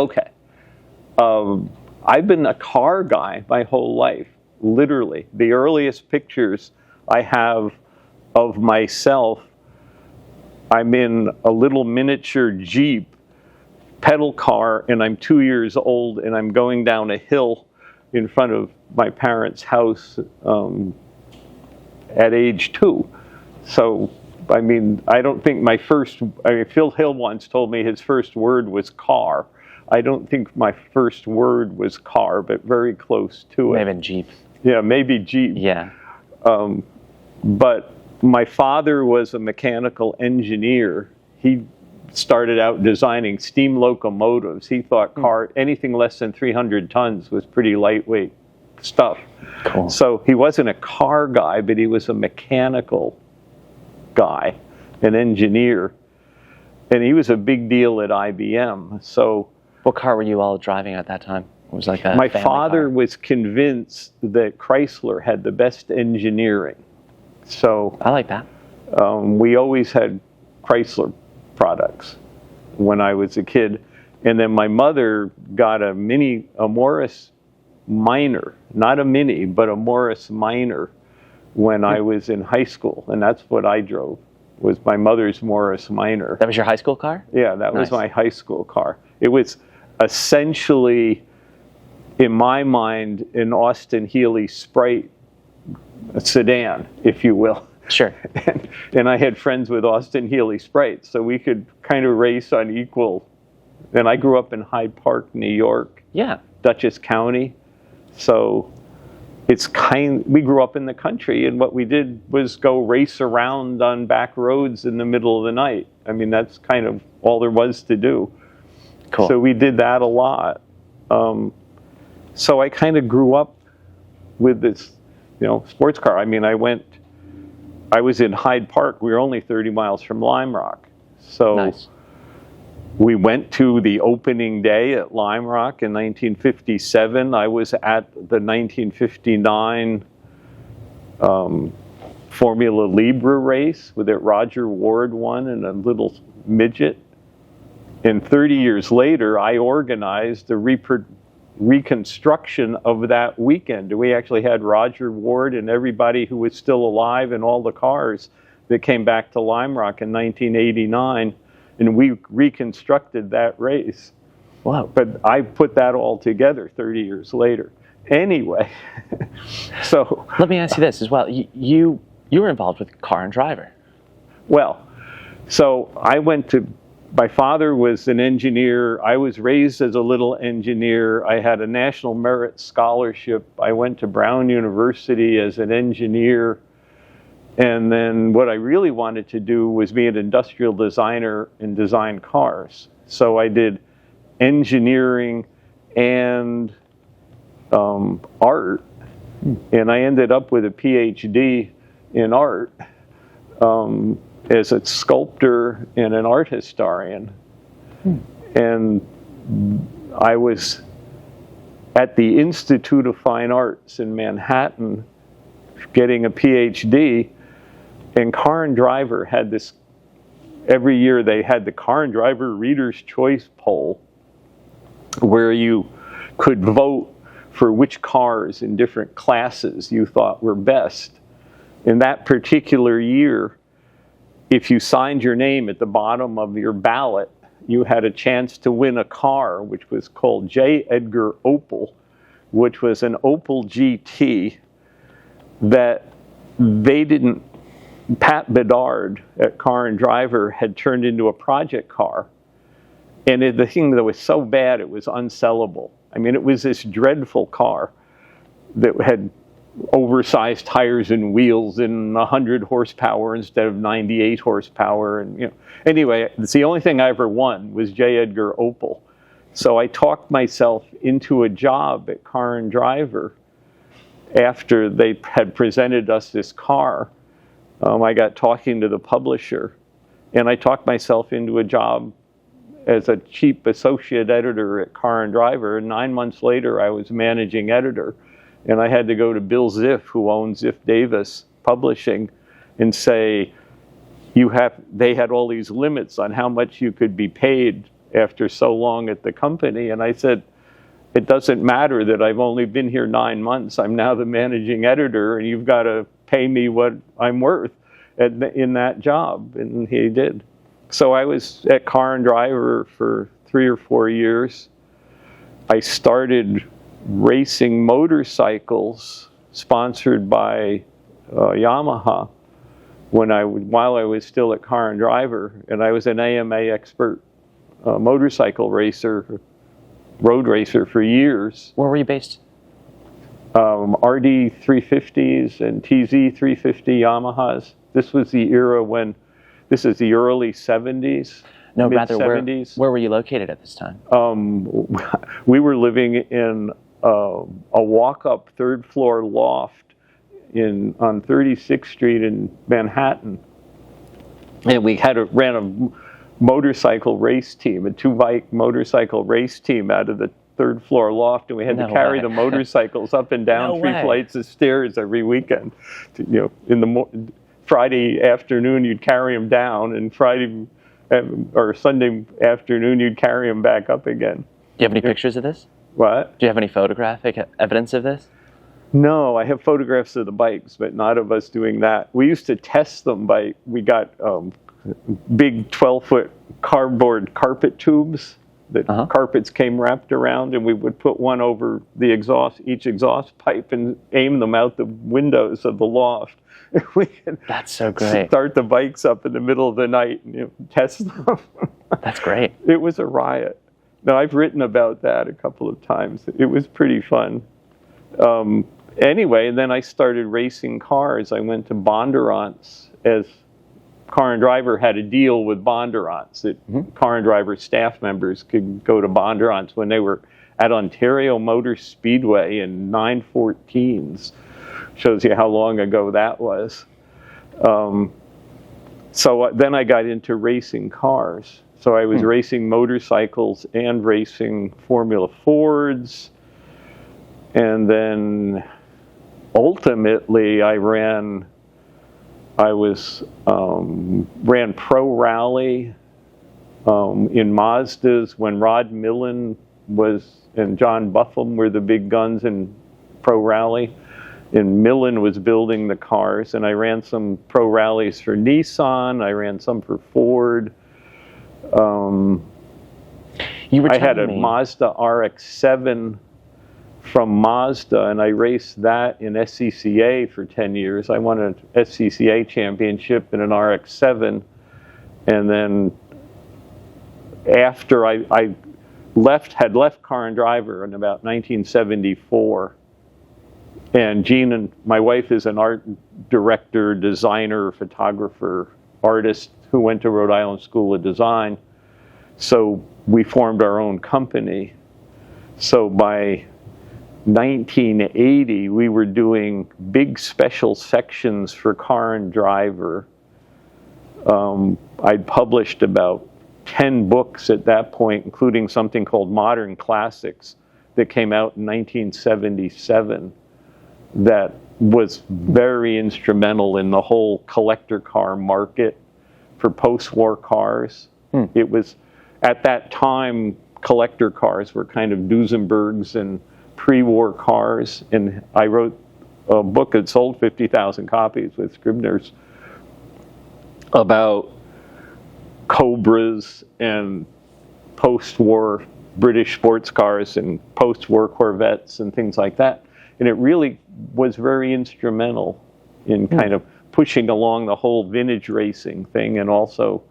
Okay. I've been a car guy my whole life, literally. The earliest pictures I have of myself, I'm in a little miniature Jeep pedal car, and I'm 2 years old, and I'm going down a hill in front of my parents' house at age 2. So, I mean, I don't think Phil Hill once told me his first word was car. I don't think my first word was car, but very close to it. Maybe Jeep. Yeah, maybe Jeep. Yeah. But my father was a mechanical engineer. He started out designing steam locomotives. He thought anything less than 300 tons was pretty lightweight stuff. Cool. So he wasn't a car guy, but he was a mechanical guy, an engineer. And he was a big deal at IBM. So what car were you all driving at that time? It was like a my family father car. was convinced that Chrysler had the best engineering. So I like that. We always had Chrysler products when I was a kid. And then my mother got a Morris Minor, not a Mini, but a Morris Minor when I was in high school. And that's what I drove, was my mother's Morris Minor. That was your high school car? Yeah, that was Nice. my high school car. It was essentially, in my mind, an Austin Healey Sprite sedan, if you will. Sure. And I had friends with Austin Healey Sprites, so we could kind of race on equal. And I grew up in Hyde Park, New York, Yeah. Dutchess County. So we grew up in the country, and what we did was go race around on back roads in the middle of the night. I mean, that's kind of all there was to do. Cool. So we did that a lot. So I kind of grew up with this, sports car. I mean, I was in Hyde Park. We were only 30 miles from Lime Rock. So Nice. we went to the opening day at Lime Rock in 1957. I was at the 1959 Formula Libre race that Roger Ward won in a little midget. And 30 years later, I organized the reconstruction of that weekend. We actually had Roger Ward and everybody who was still alive in all the cars that came back to Lime Rock in 1989, and we reconstructed that race. Wow. But I put that all together 30 years later. Anyway, so Let me ask you this as well. You were involved with Car and Driver. Well, so my father was an engineer. I was raised as a little engineer. I had a National Merit Scholarship. I went to Brown University as an engineer. And then what I really wanted to do was be an industrial designer and design cars. So I did engineering and art. And I ended up with a PhD in art. As a sculptor and an art historian. And I was at the Institute of Fine Arts in Manhattan getting a PhD, and Car and Driver had this, every year they had the Car and Driver Reader's Choice poll where you could vote for which cars in different classes you thought were best. In that particular year, if you signed your name at the bottom of your ballot, you had a chance to win a car, which was called J. Edgar Opel, which was an Opel GT that Pat Bedard at Car and Driver had turned into a project car. And the thing that was so bad, it was unsellable. I mean, it was this dreadful car that had oversized tires and wheels and 100 horsepower instead of 98 horsepower. And anyway, it's the only thing I ever won was J. Edgar Opel. So I talked myself into a job at Car and Driver after they had presented us this car. I got talking to the publisher, and I talked myself into a job as a cheap associate editor at Car and Driver. And 9 months later, I was managing editor. And I had to go to Bill Ziff, who owns Ziff Davis Publishing, and say, they had all these limits on how much you could be paid after so long at the company. And I said, it doesn't matter that I've only been here 9 months. I'm now the managing editor, and you've got to pay me what I'm worth in that job. And he did. So I was at Car and Driver for 3 or 4 years. I started racing motorcycles sponsored by Yamaha while I was still at Car and Driver, and I was an AMA expert motorcycle racer, road racer for years. Where were you based? RD 350s and TZ 350 Yamahas. This was the era when, this is the early 70s. No, mid rather, 70s. Where were you located at this time? We were living in a walk-up third-floor loft on 36th Street in Manhattan, and we ran a motorcycle race team, a 2-bike motorcycle race team out of the third-floor loft, and we had to carry the motorcycles up and down 3 flights of stairs every weekend. In the Friday afternoon, you'd carry them down, and Friday or Sunday afternoon, you'd carry them back up again. Do you have any pictures of this? What? Do you have any photographic evidence of this? No, I have photographs of the bikes, but not of us doing that. We used to test them we got big 12-foot cardboard carpet tubes that carpets came wrapped around, and we would put one over each exhaust pipe and aim them out the windows of the loft. We could That's so great. Start the bikes up in the middle of the night and test them. That's great. It was a riot. Now, I've written about that a couple of times. It was pretty fun. Anyway, then I started racing cars. I went to Bondurants as Car and Driver had a deal with Bondurants that Car and Driver staff members could go to Bondurants when they were at Ontario Motor Speedway in 914s. Shows you how long ago that was. So then I got into racing cars. So I was racing motorcycles and racing Formula Fords. And then ultimately I ran Pro Rally in Mazdas when Rod Millen and John Buffum were the big guns in Pro Rally. And Millen was building the cars, and I ran some pro rallies for Nissan. I ran some for Ford. I had a Mazda RX-7 from Mazda, and I raced that in SCCA for 10 years. I won an SCCA championship in an RX-7, and then after I had left Car and Driver in about 1974. And Jean, and my wife, is an art director, designer, photographer, artist who went to Rhode Island School of Design. So we formed our own company. So by 1980, we were doing big special sections for Car and Driver. I'd published about 10 books at that point, including something called Modern Classics that came out in 1977. That was very instrumental in the whole collector car market for post-war cars. It was, at that time, collector cars were kind of Duesenbergs and pre-war cars. And I wrote a book that sold 50,000 copies with Scribner's about Cobras and post-war British sports cars and post-war Corvettes and things like that. And it really was very instrumental in kind of pushing along the whole vintage racing thing and also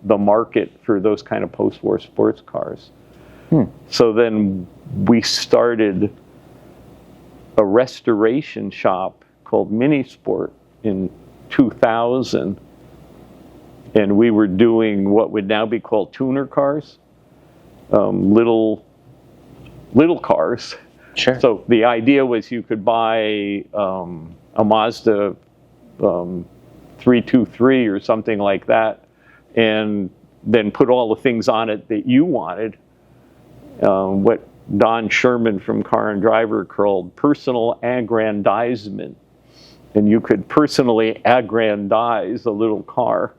the market for those kind of post-war sports cars. So then we started a restoration shop called Minisport in 2000. And we were doing what would now be called tuner cars, little cars. Sure. So the idea was you could buy a Mazda 323 or something like that, and then put all the things on it that you wanted. What Don Sherman from Car and Driver called personal aggrandizement. And you could personally aggrandize a little car.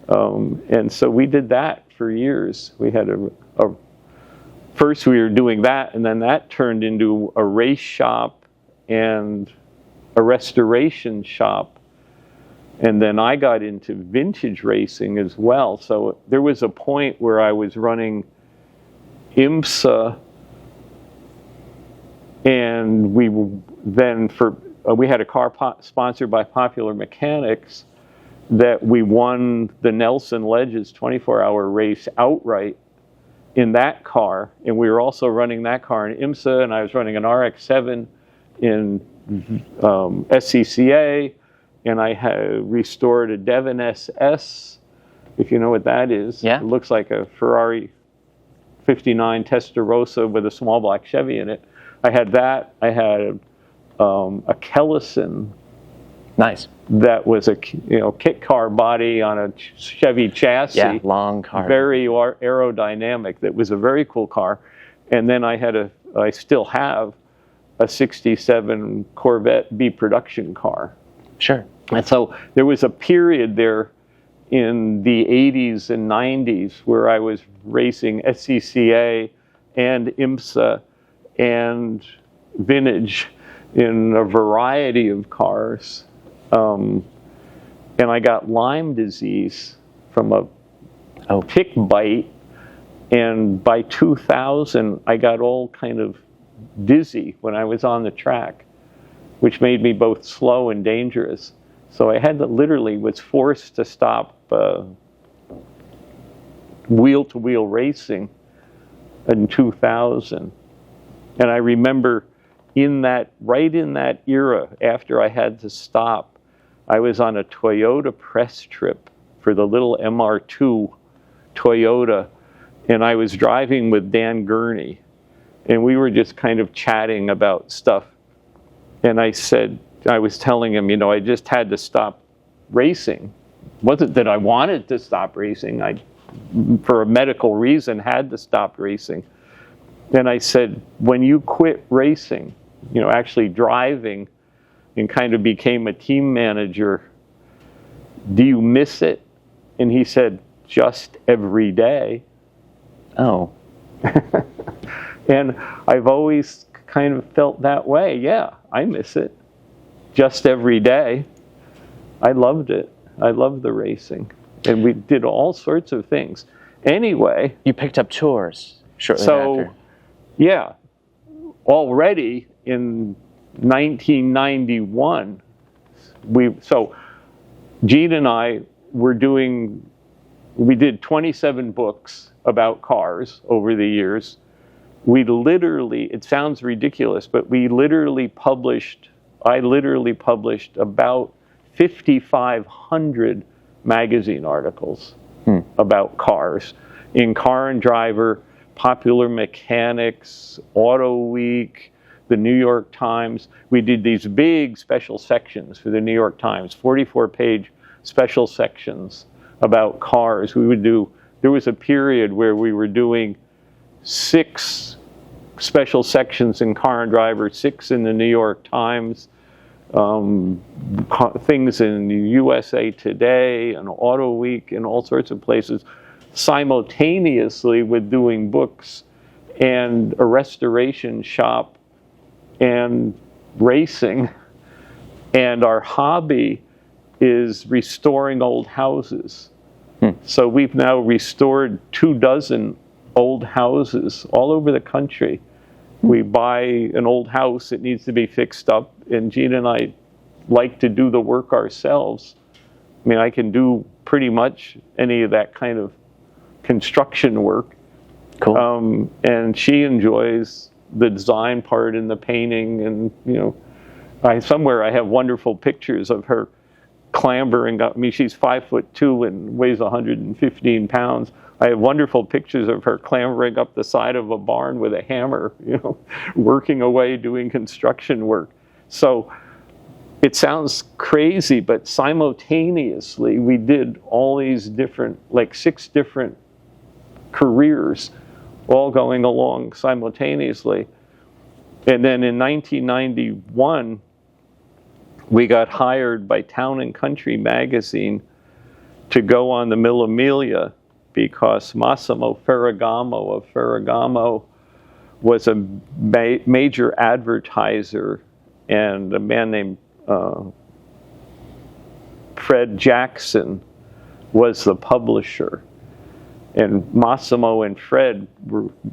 And so we did that for years. We had first we were doing that, and then that turned into a race shop and a restoration shop. And then I got into vintage racing as well. So there was a point where I was running IMSA, and we had a car sponsored by Popular Mechanics that we won the Nelson Ledges 24-hour race outright in that car. And we were also running that car in IMSA, and I was running an RX-7 in SCCA, and I had restored a Devon SS, if you know what that is. Yeah. It looks like a Ferrari 59 Testarossa with a small black Chevy in it. I had that. I had a Kellison. Nice. That was a kit car body on a Chevy chassis. Yeah, long car. Very aerodynamic. That was a very cool car. And then I still have a 67 Corvette B production car. Sure. And so there was a period there in the 80s and 90s where I was racing SCCA and IMSA and vintage in a variety of cars. And I got Lyme disease from a tick bite. And by 2000, I got all kind of dizzy when I was on the track, which made me both slow and dangerous. So I was forced to stop wheel-to-wheel racing in 2000. And I remember right in that era, after I had to stop, I was on a Toyota press trip for the little MR2 Toyota, and I was driving with Dan Gurney, and we were just kind of chatting about stuff. And I was telling him, I just had to stop racing. It wasn't that I wanted to stop racing. I, for a medical reason, had to stop racing. And I said, when you quit racing, actually driving, and kind of became a team manager, do you miss it? And he said, just every day. Oh. And I've always kind of felt that way. Yeah, I miss it. Just every day. I loved it. I loved the racing. And we did all sorts of things. Anyway. You picked up tours shortly after. Yeah. Already in 1991, Gene and I we did 27 books about cars over the years. It sounds ridiculous, but I literally published about 5,500 magazine articles about cars in Car and Driver, Popular Mechanics, Auto Week, the New York Times. We did these big special sections for the New York Times, 44-page special sections about cars. There was a period where we were doing 6 special sections in Car and Driver, 6 in the New York Times, things in USA Today and Auto Week and all sorts of places, simultaneously with doing books and a restoration shop and racing. And our hobby is restoring old houses. So we've now restored 24 old houses all over the country. We buy an old house, it needs to be fixed up, and Gene and I like to do the work ourselves. I mean, I can do pretty much any of that kind of construction work. Cool. And she enjoys the design part and the painting, and somewhere I have wonderful pictures of her clambering up. I mean, she's 5'2" and weighs 115 pounds. I have wonderful pictures of her clambering up the side of a barn with a hammer, working away, doing construction work. So it sounds crazy, but simultaneously we did all these different, 6 different careers, all going along simultaneously. And then in 1991, we got hired by Town and Country magazine to go on the Mille Miglia because Massimo Ferragamo of Ferragamo was a major advertiser, and a man named Fred Jackson was the publisher. And Massimo and Fred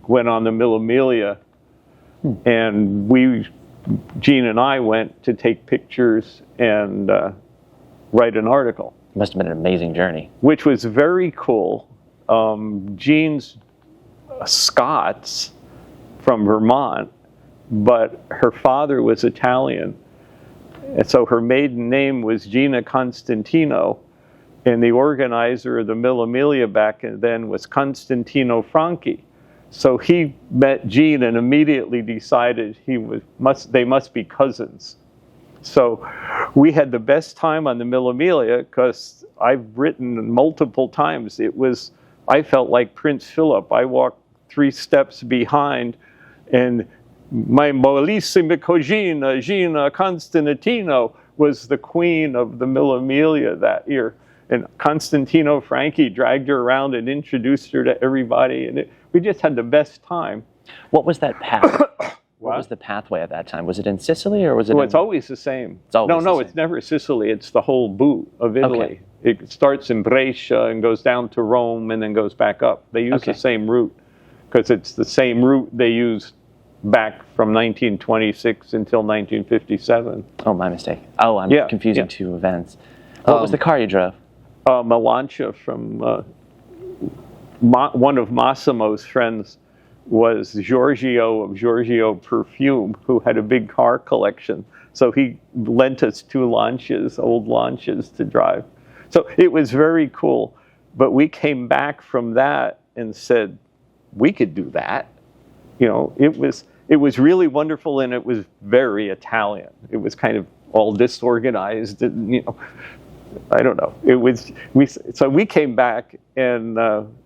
went on the Mille Miglia, and Gene and I went to take pictures and write an article. Must have been an amazing journey. Which was very cool. Gene's Scots from Vermont, but her father was Italian. And so her maiden name was Gina Constantino, and the organizer of the Mille Miglia back then was Constantino Franchi. So he met Gene and immediately decided they must be cousins. So we had the best time on the Mille Miglia, because I've written multiple times. I felt like Prince Philip. I walked 3 steps behind, and my molissima cugina, Gina Constantino, was the queen of the Mille Miglia that year. And Constantino Franchi dragged her around and introduced her to everybody, and we just had the best time. What was that path? What was the pathway at that time? Was it in Sicily, or was it? Well, it's always the same. It's always the same. It's never Sicily. It's the whole boot of Italy. Okay. It starts in Brescia and goes down to Rome and then goes back up. They use the same route because it's the same route they used back from 1926 until 1957. Oh, my mistake. Oh, I'm confusing 2 events. What was the car you drove? A Lancia from one of Massimo's friends was Giorgio of Giorgio Perfume, who had a big car collection. So he lent us 2 Lancias, old Lancias, to drive. So it was very cool. But we came back from that and said, we could do that. You know, it was really wonderful, and it was very Italian. It was kind of all disorganized, and, you know, I don't know. So we came back, and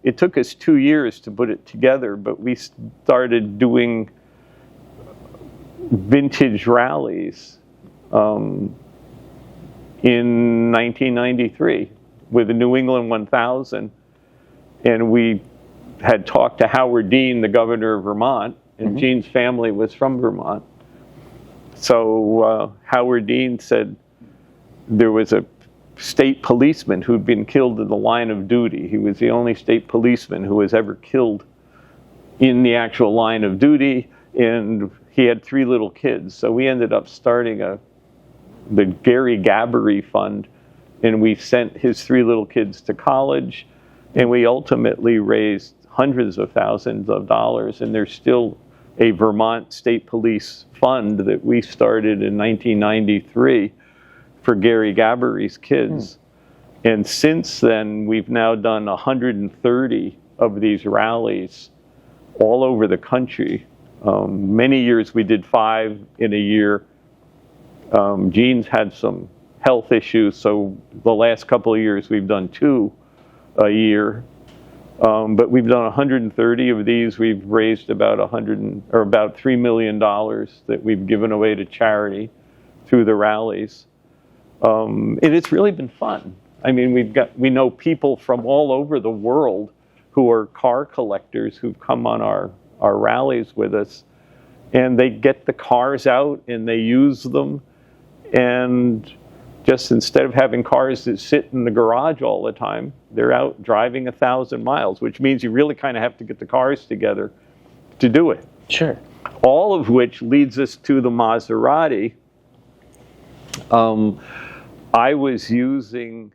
it took us 2 years to put it together, but we started doing vintage rallies in 1993 with the New England 1000, and we had talked to Howard Dean, the governor of Vermont, and Gene's family was from Vermont. So Howard Dean said there was a state policeman who'd been killed in the line of duty. He was the only state policeman who was ever killed in the actual line of duty, and he had 3 little kids. So we ended up starting the Gary Gabbery Fund, and we sent his 3 little kids to college, and we ultimately raised hundreds of thousands of dollars, and there's still a Vermont State Police fund that we started in 1993 for Gary Gabbery's kids. And since then, we've now done 130 of these rallies all over the country. Many years we did 5 in a year. Gene's had some health issues, so the last couple of years we've done 2 a year. But we've done 130 of these. We've raised about $3 million that we've given away to charity through the rallies. And it's really been fun. I mean, we know people from all over the world who are car collectors who've come on our rallies with us, and they get the cars out and they use them, and just instead of having cars that sit in the garage all the time, they're out driving 1,000 miles, which means you really kind of have to get the cars together to do it. Sure. All of which leads us to the Maserati. I was using